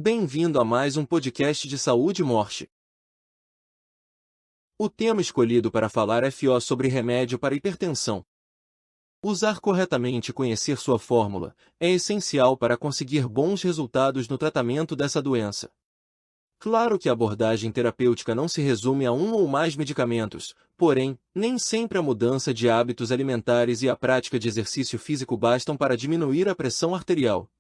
Bem-vindo a mais um podcast de saúde e morte. O tema escolhido para falar é FO sobre remédio para hipertensão. Usar corretamente e conhecer sua fórmula é essencial para conseguir bons resultados no tratamento dessa doença. Claro que a abordagem terapêutica não se resume a um ou mais medicamentos, porém, nem sempre a mudança de hábitos alimentares e a prática de exercício físico bastam para diminuir a pressão arterial.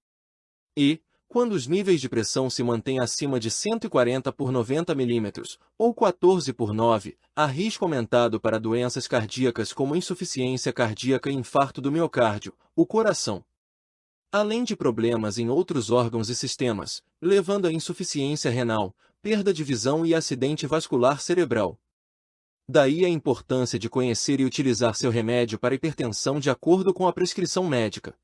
E, quando os níveis de pressão se mantêm acima de 140 por 90 mm, ou 14 por 9, há risco aumentado para doenças cardíacas como insuficiência cardíaca e infarto do miocárdio, o coração. Além de problemas em outros órgãos e sistemas, levando à insuficiência renal, perda de visão e acidente vascular cerebral. Daí a importância de conhecer e utilizar seu remédio para hipertensão de acordo com a prescrição médica.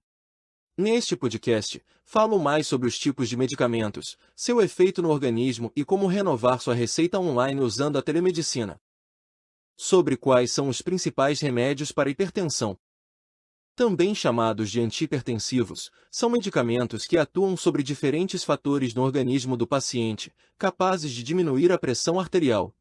Neste podcast, falo mais sobre os tipos de medicamentos, seu efeito no organismo e como renovar sua receita online usando a telemedicina. Sobre quais são os principais remédios para hipertensão. Também chamados de antihipertensivos, são medicamentos que atuam sobre diferentes fatores no organismo do paciente, capazes de diminuir a pressão arterial.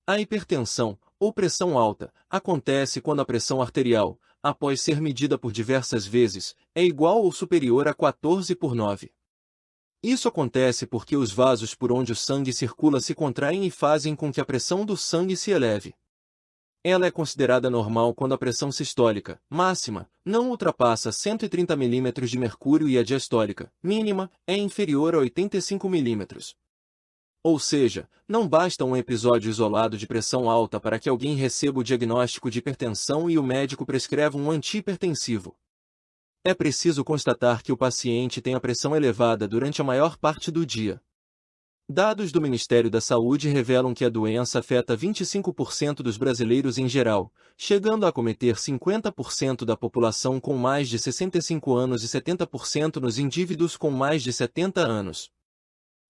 A hipertensão, ou pressão alta, acontece quando a pressão arterial, após ser medida por diversas vezes, é igual ou superior a 14 por 9. Isso acontece porque os vasos por onde o sangue circula se contraem e fazem com que a pressão do sangue se eleve. Ela é considerada normal quando a pressão sistólica, máxima, não ultrapassa 130 mm de mercúrio e a diastólica, mínima, é inferior a 85 mm. Ou seja, não basta um episódio isolado de pressão alta para que alguém receba o diagnóstico de hipertensão e o médico prescreva um antihipertensivo. É preciso constatar que o paciente tem a pressão elevada durante a maior parte do dia. Dados do Ministério da Saúde revelam que a doença afeta 25% dos brasileiros em geral, chegando a acometer 50% da população com mais de 65 anos e 70% nos indivíduos com mais de 70 anos.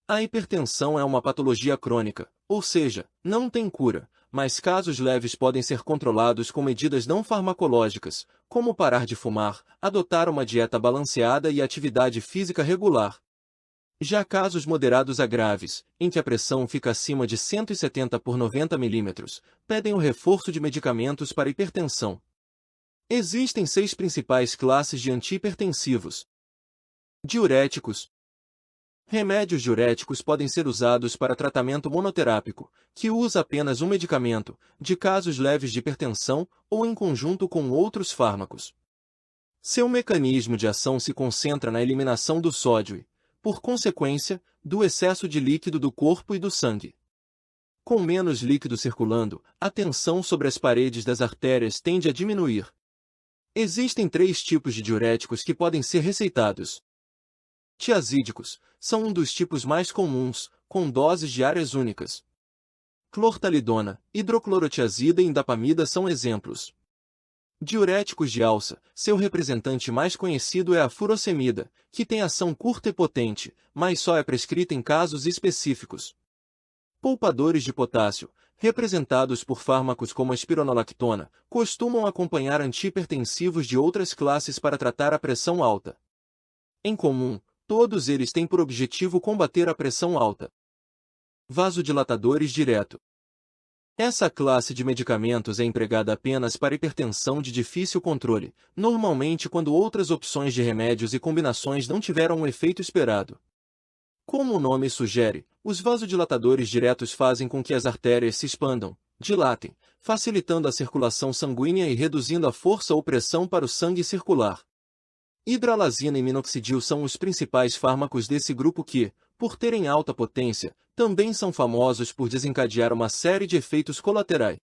A hipertensão é uma patologia crônica, ou seja, não tem cura, mas casos leves podem ser controlados com medidas não farmacológicas, como parar de fumar, adotar uma dieta balanceada e atividade física regular. Já casos moderados a graves, em que a pressão fica acima de 170 por 90 mm, pedem o reforço de medicamentos para hipertensão. Existem 6 principais classes de antihipertensivos. Diuréticos. Remédios diuréticos podem ser usados para tratamento monoterápico, que usa apenas um medicamento, de casos leves de hipertensão ou em conjunto com outros fármacos. Seu mecanismo de ação se concentra na eliminação do sódio e, por consequência, do excesso de líquido do corpo e do sangue. Com menos líquido circulando, a tensão sobre as paredes das artérias tende a diminuir. Existem 3 tipos de diuréticos que podem ser receitados. Tiazídicos são um dos tipos mais comuns, com doses diárias únicas. Clortalidona, hidroclorotiazida e indapamida são exemplos. Diuréticos de alça, seu representante mais conhecido é a furosemida, que tem ação curta e potente, mas só é prescrita em casos específicos. Poupadores de potássio, representados por fármacos como a espironolactona, costumam acompanhar antihipertensivos de outras classes para tratar a pressão alta. Em comum, todos eles têm por objetivo combater a pressão alta. Vasodilatadores direto. Essa classe de medicamentos é empregada apenas para hipertensão de difícil controle, normalmente quando outras opções de remédios e combinações não tiveram o efeito esperado. Como o nome sugere, os vasodilatadores diretos fazem com que as artérias se expandam, dilatem, facilitando a circulação sanguínea e reduzindo a força ou pressão para o sangue circular. Hidralazina e minoxidil são os principais fármacos desse grupo que, por terem alta potência, também são famosos por desencadear uma série de efeitos colaterais.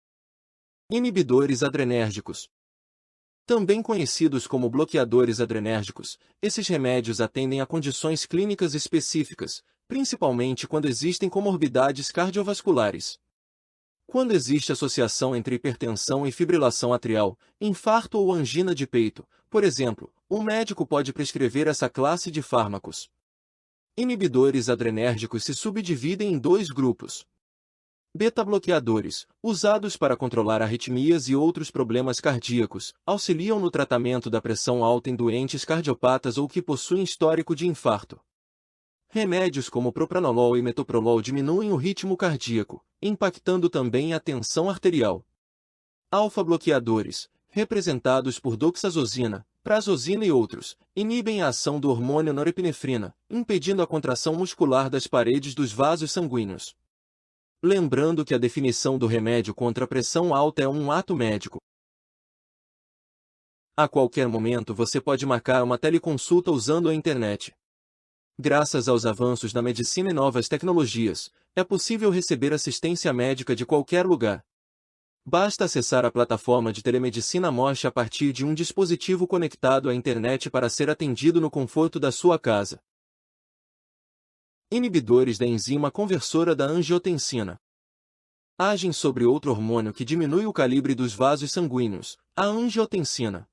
Inibidores adrenérgicos. Também conhecidos como bloqueadores adrenérgicos, esses remédios atendem a condições clínicas específicas, principalmente quando existem comorbidades cardiovasculares. Quando existe associação entre hipertensão e fibrilação atrial, infarto ou angina de peito, por exemplo, o médico pode prescrever essa classe de fármacos. Inibidores adrenérgicos se subdividem em 2 grupos. Beta-bloqueadores, usados para controlar arritmias e outros problemas cardíacos, auxiliam no tratamento da pressão alta em doentes cardiopatas ou que possuem histórico de infarto. Remédios como propranolol e metoprolol diminuem o ritmo cardíaco, impactando também a tensão arterial. Alfa-bloqueadores, representados por doxazosina, prazosina e outros, inibem a ação do hormônio norepinefrina, impedindo a contração muscular das paredes dos vasos sanguíneos. Lembrando que a definição do remédio contra a pressão alta é um ato médico. A qualquer momento você pode marcar uma teleconsulta usando a internet. Graças aos avanços da medicina e novas tecnologias, é possível receber assistência médica de qualquer lugar. Basta acessar a plataforma de telemedicina Mosh a partir de um dispositivo conectado à internet para ser atendido no conforto da sua casa. Inibidores da enzima conversora da angiotensina. Agem sobre outro hormônio que diminui o calibre dos vasos sanguíneos, a angiotensina.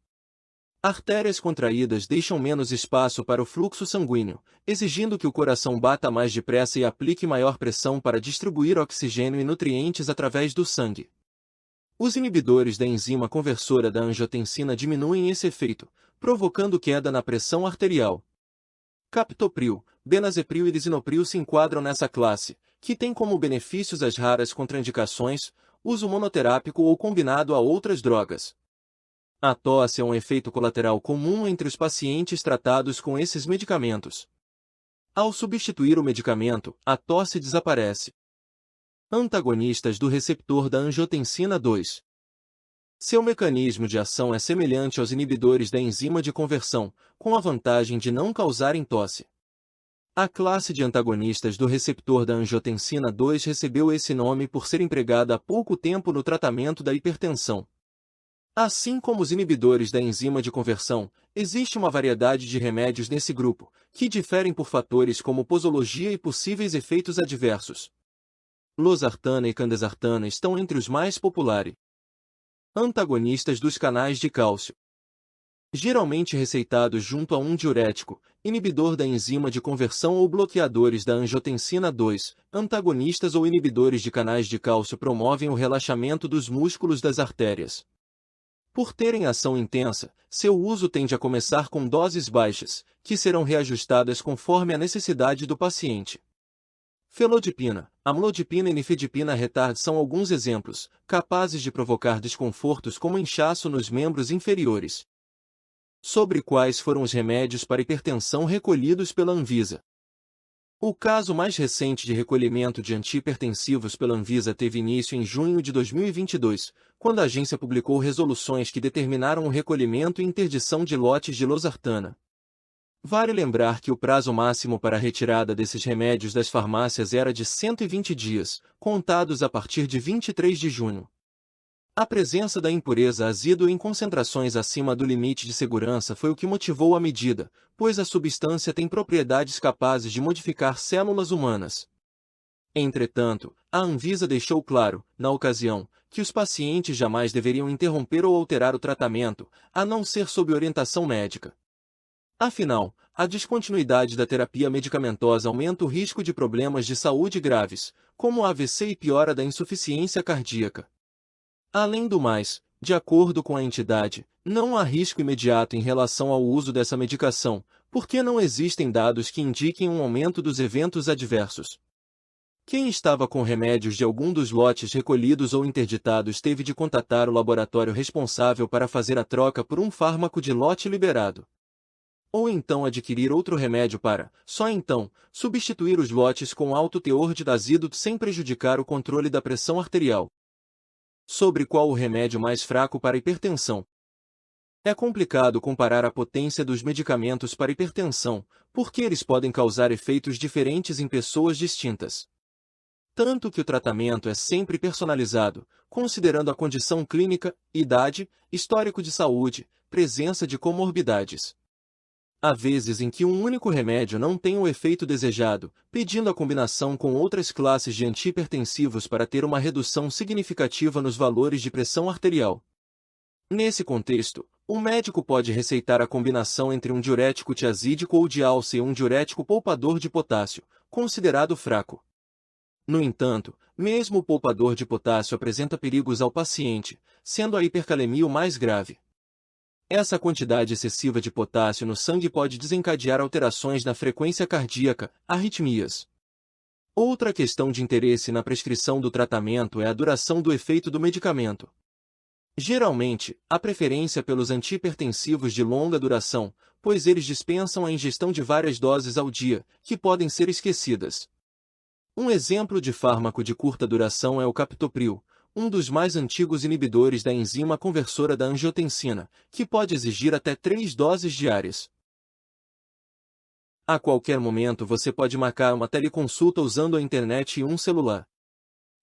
Artérias contraídas deixam menos espaço para o fluxo sanguíneo, exigindo que o coração bata mais depressa e aplique maior pressão para distribuir oxigênio e nutrientes através do sangue. Os inibidores da enzima conversora da angiotensina diminuem esse efeito, provocando queda na pressão arterial. Captopril, benazepril e lisinopril se enquadram nessa classe, que tem como benefícios as raras contraindicações, uso monoterápico ou combinado a outras drogas. A tosse é um efeito colateral comum entre os pacientes tratados com esses medicamentos. Ao substituir o medicamento, a tosse desaparece. Antagonistas do receptor da angiotensina 2. Seu mecanismo de ação é semelhante aos inibidores da enzima de conversão, com a vantagem de não causarem tosse. A classe de antagonistas do receptor da angiotensina 2 recebeu esse nome por ser empregada há pouco tempo no tratamento da hipertensão. Assim como os inibidores da enzima de conversão, existe uma variedade de remédios nesse grupo, que diferem por fatores como posologia e possíveis efeitos adversos. Losartana e candesartana estão entre os mais populares. Antagonistas dos canais de cálcio. Geralmente receitados junto a um diurético, inibidor da enzima de conversão ou bloqueadores da angiotensina 2, antagonistas ou inibidores de canais de cálcio promovem o relaxamento dos músculos das artérias. Por terem ação intensa, seu uso tende a começar com doses baixas, que serão reajustadas conforme a necessidade do paciente. Felodipina, amlodipina e nifedipina retard são alguns exemplos, capazes de provocar desconfortos como inchaço nos membros inferiores. Sobre quais foram os remédios para hipertensão recolhidos pela Anvisa? O caso mais recente de recolhimento de antihipertensivos pela Anvisa teve início em junho de 2022, quando a agência publicou resoluções que determinaram o recolhimento e interdição de lotes de losartana. Vale lembrar que o prazo máximo para a retirada desses remédios das farmácias era de 120 dias, contados a partir de 23 de junho. A presença da impureza ácido em concentrações acima do limite de segurança foi o que motivou a medida, pois a substância tem propriedades capazes de modificar células humanas. Entretanto, a Anvisa deixou claro, na ocasião, que os pacientes jamais deveriam interromper ou alterar o tratamento, a não ser sob orientação médica. Afinal, a descontinuidade da terapia medicamentosa aumenta o risco de problemas de saúde graves, como AVC e piora da insuficiência cardíaca. Além do mais, de acordo com a entidade, não há risco imediato em relação ao uso dessa medicação, porque não existem dados que indiquem um aumento dos eventos adversos. Quem estava com remédios de algum dos lotes recolhidos ou interditados teve de contatar o laboratório responsável para fazer a troca por um fármaco de lote liberado. Ou então adquirir outro remédio para, só então, substituir os lotes com alto teor de ácido sem prejudicar o controle da pressão arterial. Sobre qual o remédio mais fraco para hipertensão? É complicado comparar a potência dos medicamentos para hipertensão, porque eles podem causar efeitos diferentes em pessoas distintas. Tanto que o tratamento é sempre personalizado, considerando a condição clínica, idade, histórico de saúde, presença de comorbidades. Há vezes em que um único remédio não tem o efeito desejado, pedindo a combinação com outras classes de antihipertensivos para ter uma redução significativa nos valores de pressão arterial. Nesse contexto, o médico pode receitar a combinação entre um diurético tiazídico ou de alça e um diurético poupador de potássio, considerado fraco. No entanto, mesmo o poupador de potássio apresenta perigos ao paciente, sendo a hipercalemia o mais grave. Essa quantidade excessiva de potássio no sangue pode desencadear alterações na frequência cardíaca, arritmias. Outra questão de interesse na prescrição do tratamento é a duração do efeito do medicamento. Geralmente, há preferência pelos antihipertensivos de longa duração, pois eles dispensam a ingestão de várias doses ao dia, que podem ser esquecidas. Um exemplo de fármaco de curta duração é o captopril, um dos mais antigos inibidores da enzima conversora da angiotensina, que pode exigir até 3 doses diárias. A qualquer momento você pode marcar uma teleconsulta usando a internet e um celular.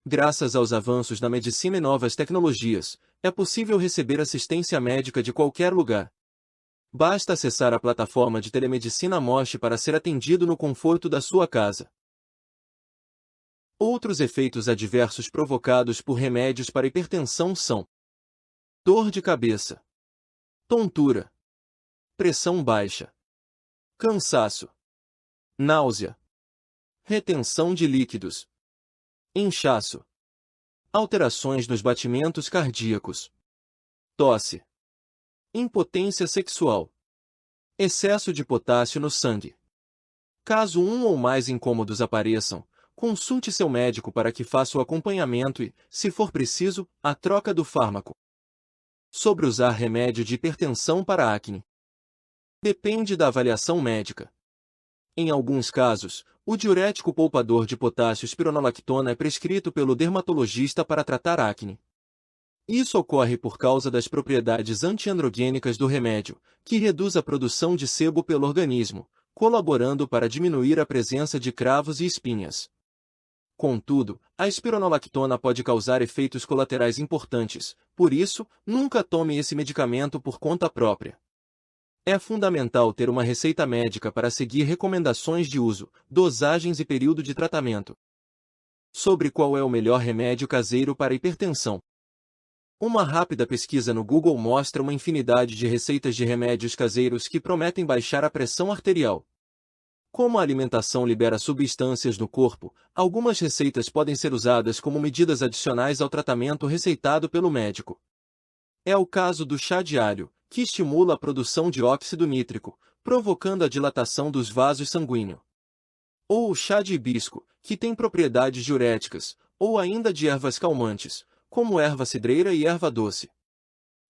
Graças aos avanços na medicina e novas tecnologias, é possível receber assistência médica de qualquer lugar. Basta acessar a plataforma de telemedicina Mosh para ser atendido no conforto da sua casa. Outros efeitos adversos provocados por remédios para hipertensão são dor de cabeça, tontura, pressão baixa, cansaço, náusea, retenção de líquidos, inchaço, alterações nos batimentos cardíacos, tosse, impotência sexual, excesso de potássio no sangue. Caso um ou mais incômodos apareçam, consulte seu médico para que faça o acompanhamento e, se for preciso, a troca do fármaco. Sobre usar remédio de hipertensão para acne. Depende da avaliação médica. Em alguns casos, o diurético poupador de potássio espironolactona é prescrito pelo dermatologista para tratar acne. Isso ocorre por causa das propriedades antiandrogênicas do remédio, que reduz a produção de sebo pelo organismo, colaborando para diminuir a presença de cravos e espinhas. Contudo, a espironolactona pode causar efeitos colaterais importantes, por isso, nunca tome esse medicamento por conta própria. É fundamental ter uma receita médica para seguir recomendações de uso, dosagens e período de tratamento. Sobre qual é o melhor remédio caseiro para hipertensão. Uma rápida pesquisa no Google mostra uma infinidade de receitas de remédios caseiros que prometem baixar a pressão arterial. Como a alimentação libera substâncias no corpo, algumas receitas podem ser usadas como medidas adicionais ao tratamento receitado pelo médico. É o caso do chá de alho, que estimula a produção de óxido nítrico, provocando a dilatação dos vasos sanguíneos. Ou o chá de hibisco, que tem propriedades diuréticas, ou ainda de ervas calmantes, como erva cidreira e erva doce.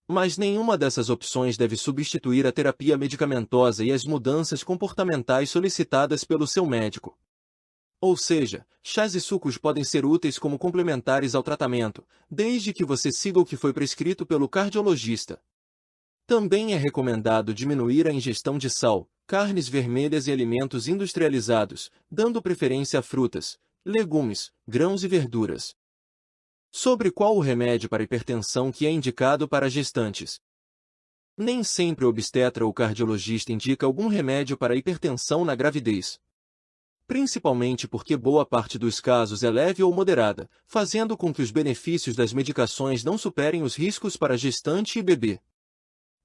Mas nenhuma dessas opções deve substituir a terapia medicamentosa e as mudanças comportamentais solicitadas pelo seu médico. Ou seja, chás e sucos podem ser úteis como complementares ao tratamento, desde que você siga o que foi prescrito pelo cardiologista. Também é recomendado diminuir a ingestão de sal, carnes vermelhas e alimentos industrializados, dando preferência a frutas, legumes, grãos e verduras. Sobre qual o remédio para hipertensão que é indicado para gestantes. Nem sempre o obstetra ou cardiologista indica algum remédio para hipertensão na gravidez. Principalmente porque boa parte dos casos é leve ou moderada, fazendo com que os benefícios das medicações não superem os riscos para gestante e bebê.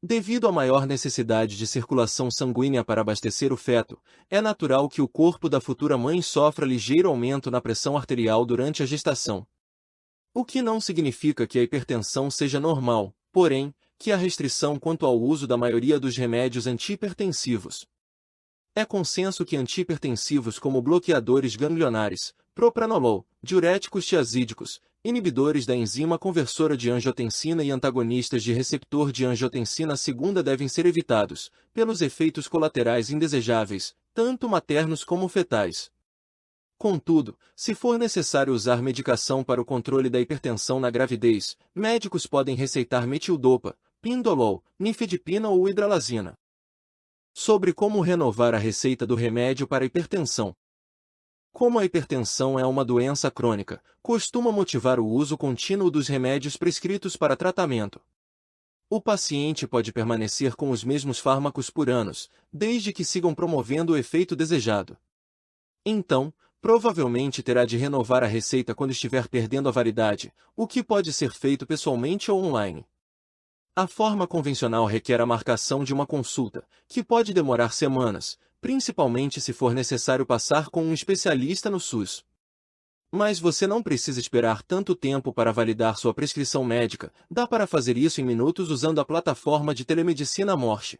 Devido à maior necessidade de circulação sanguínea para abastecer o feto, é natural que o corpo da futura mãe sofra ligeiro aumento na pressão arterial durante a gestação. O que não significa que a hipertensão seja normal, porém, que há restrição quanto ao uso da maioria dos remédios antihipertensivos. É consenso que antihipertensivos como bloqueadores ganglionares, propranolol, diuréticos tiazídicos, inibidores da enzima conversora de angiotensina e antagonistas de receptor de angiotensina segunda devem ser evitados, pelos efeitos colaterais indesejáveis, tanto maternos como fetais. Contudo, se for necessário usar medicação para o controle da hipertensão na gravidez, médicos podem receitar metildopa, pindolol, nifedipina ou hidralazina. Sobre como renovar a receita do remédio para hipertensão. Como a hipertensão é uma doença crônica, costuma motivar o uso contínuo dos remédios prescritos para tratamento. O paciente pode permanecer com os mesmos fármacos por anos, desde que sigam promovendo o efeito desejado. Então, provavelmente terá de renovar a receita quando estiver perdendo a validade, o que pode ser feito pessoalmente ou online. A forma convencional requer a marcação de uma consulta, que pode demorar semanas, principalmente se for necessário passar com um especialista no SUS. Mas você não precisa esperar tanto tempo para validar sua prescrição médica, dá para fazer isso em minutos usando a plataforma de telemedicina Morche.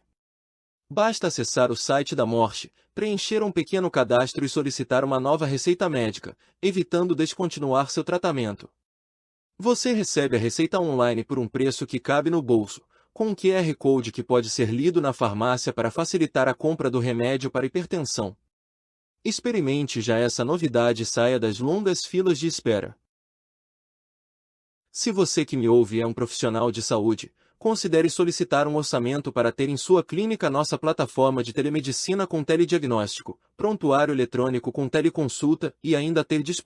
Basta acessar o site da Morche, preencher um pequeno cadastro e solicitar uma nova receita médica, evitando descontinuar seu tratamento. Você recebe a receita online por um preço que cabe no bolso, com um QR Code que pode ser lido na farmácia para facilitar a compra do remédio para hipertensão. Experimente já essa novidade e saia das longas filas de espera. Se você que me ouve é um profissional de saúde, considere solicitar um orçamento para ter em sua clínica nossa plataforma de telemedicina com telediagnóstico, prontuário eletrônico com teleconsulta e ainda ter disponível